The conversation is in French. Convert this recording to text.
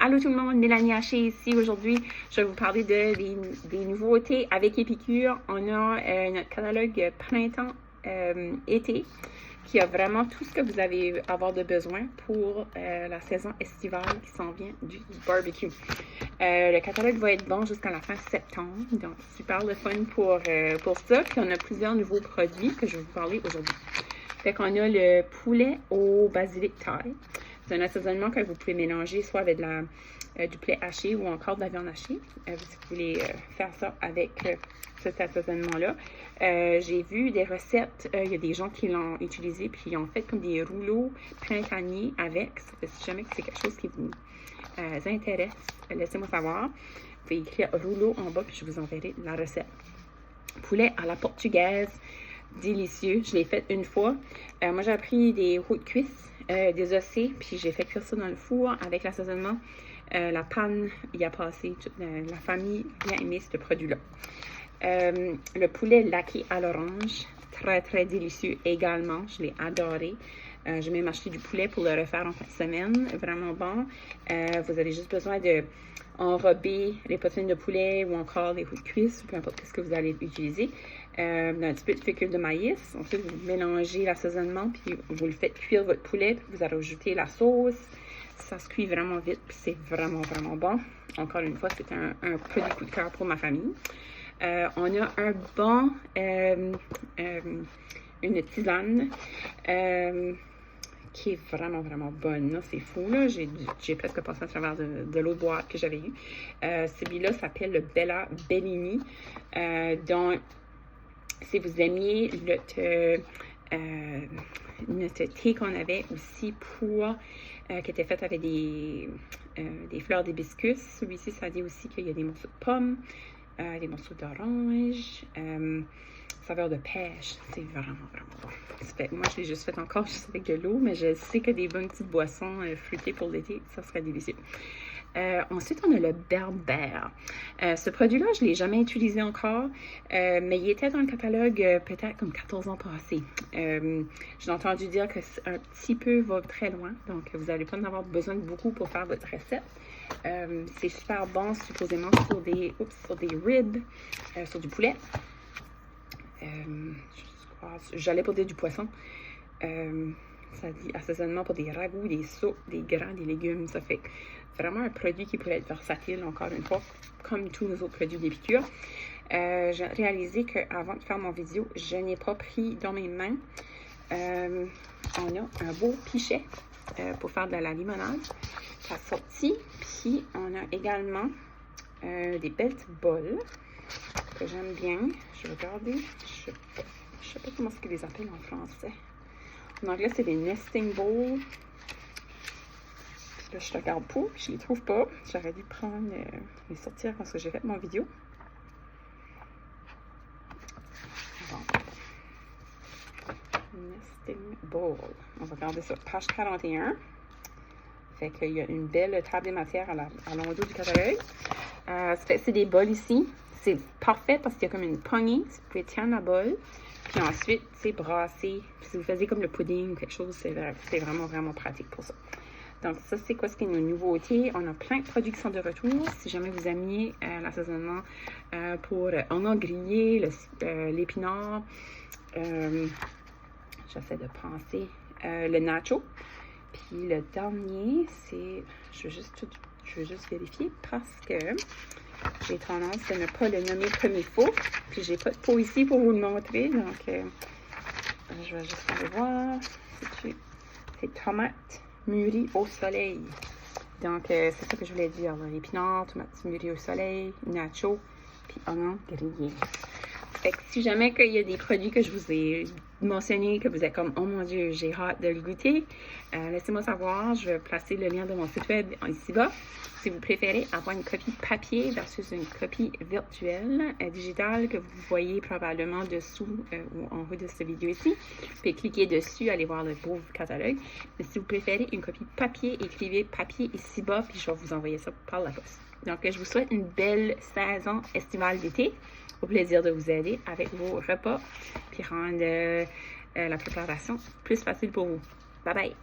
Allô tout le monde, Mélanie Haché ici. Aujourd'hui, je vais vous parler des nouveautés avec Épicure. On a notre catalogue printemps-été qui a vraiment tout ce que vous allez avoir de besoin pour la saison estivale qui s'en vient du barbecue. Le catalogue va être bon jusqu'à la fin septembre, donc super le fun pour ça. Puis on a plusieurs nouveaux produits que je vais vous parler aujourd'hui. Fait qu'on a le poulet au basilic thaï. C'est un assaisonnement que vous pouvez mélanger soit avec du poulet haché ou encore de la viande hachée. Si vous voulez faire ça avec cet assaisonnement-là. J'ai vu des recettes, il y a des gens qui l'ont utilisé puis ils ont fait comme des rouleaux printaniers avec. Si jamais c'est quelque chose qui vous intéresse, laissez-moi savoir. Vous pouvez écrire rouleau en bas puis je vous enverrai la recette. Poulet à la portugaise, délicieux. Je l'ai fait une fois. Moi, j'ai pris des roues de cuisse, des ossets, puis j'ai fait cuire ça dans le four avec l'assaisonnement. La panne y a passé. Toute la famille a bien aimé ce produit-là. Le poulet laqué à l'orange, très, très délicieux également. Je l'ai adoré. J'ai même acheté du poulet pour le refaire en fin de semaine. Vraiment bon. Vous avez juste besoin de enrober les poitrines de poulet ou encore les roues de cuisse, peu importe ce que vous allez utiliser. Un petit peu de fécule de maïs. Ensuite, vous mélangez l'assaisonnement, puis vous le faites cuire votre poulet, puis vous allez rajouter la sauce. Ça se cuit vraiment vite, puis c'est vraiment, vraiment bon. Encore une fois, c'est un produit coup de cœur pour ma famille. On a un bon, une tisane qui est vraiment, vraiment bonne. C'est fou, là. J'ai presque passé à travers de l'autre boîte que j'avais eue. Celui-là s'appelle le Bella Bellini. Donc, si vous aimiez notre thé qu'on avait aussi pour qui était fait avec des fleurs d'hibiscus. Celui-ci, ça dit aussi qu'il y a des morceaux de pommes, des morceaux d'orange, saveur de pêche. C'est vraiment, vraiment bon. Moi, je l'ai juste fait encore juste avec de l'eau, mais je sais que des bonnes petites boissons fruitées pour l'été, ça serait délicieux. Ensuite, on a le berbère. Ce produit-là, je ne l'ai jamais utilisé encore, mais il était dans le catalogue peut-être comme 14 ans passés. J'ai entendu dire que un petit peu va très loin, donc vous n'allez pas en avoir besoin de beaucoup pour faire votre recette. C'est super bon, supposément, sur des ribs, sur du poulet. J'allais pour dire du poisson. Ça dit assaisonnement pour des ragoûts, des soupes, des grains, des légumes. Ça fait vraiment un produit qui pourrait être versatile, encore une fois, comme tous nos autres produits d'Épicure. J'ai réalisé qu'avant de faire mon vidéo, je n'ai pas pris dans mes mains. On a un beau pichet pour faire de la limonade. Ça sorti. Puis on a également des belles petites bols que j'aime bien. Je vais regarder. Je sais pas comment est-ce qu'ils les appellent en français. En anglais, c'est des nesting bowls. Là, je regarde pas, je les trouve pas. J'aurais dû prendre les sortir quand j'ai fait mon vidéo. Bon. Nesting bowl. On va regarder ça. Page 41. Fait qu'il y a une belle table de matière à l'endos du catalogue. C'est des bols ici. C'est parfait parce qu'il y a comme une poignée. Vous pouvez tenir la bol. Puis ensuite, c'est brassé. Si vous faisiez comme le pudding ou quelque chose, c'est vraiment, vraiment pratique pour ça. Donc, ça, c'est quoi ce qui est nos nouveautés. On a plein de produits qui sont de retour. Si jamais vous aimiez l'assaisonnement pour oignon grillé, l'épinard, j'essaie de penser, le nacho. Puis le dernier, c'est, je veux juste vérifier parce que j'ai tendance à ne pas le nommer comme il faut. Puis j'ai pas de pot ici pour vous le montrer. Donc, je vais juste aller voir. C'est tomate mûrie au soleil. Donc, c'est ça que je voulais dire. L'épinard, tomate mûrie au soleil, nacho, puis oignon grillé. Fait que si jamais il y a des produits que je vous ai mentionnés, que vous êtes comme « Oh mon Dieu, j'ai hâte de le goûter », laissez-moi savoir. Je vais placer le lien de mon site web ici-bas. Si vous préférez avoir une copie papier versus une copie virtuelle, digitale, que vous voyez probablement dessous ou en haut de cette vidéo ici, vous pouvez cliquer dessus, aller voir le beau catalogue. Mais si vous préférez une copie papier, écrivez « papier » ici-bas, puis je vais vous envoyer ça par la poste. Donc, je vous souhaite une belle saison estivale d'été. Au plaisir de vous aider avec vos repas, puis rendre la préparation plus facile pour vous. Bye bye!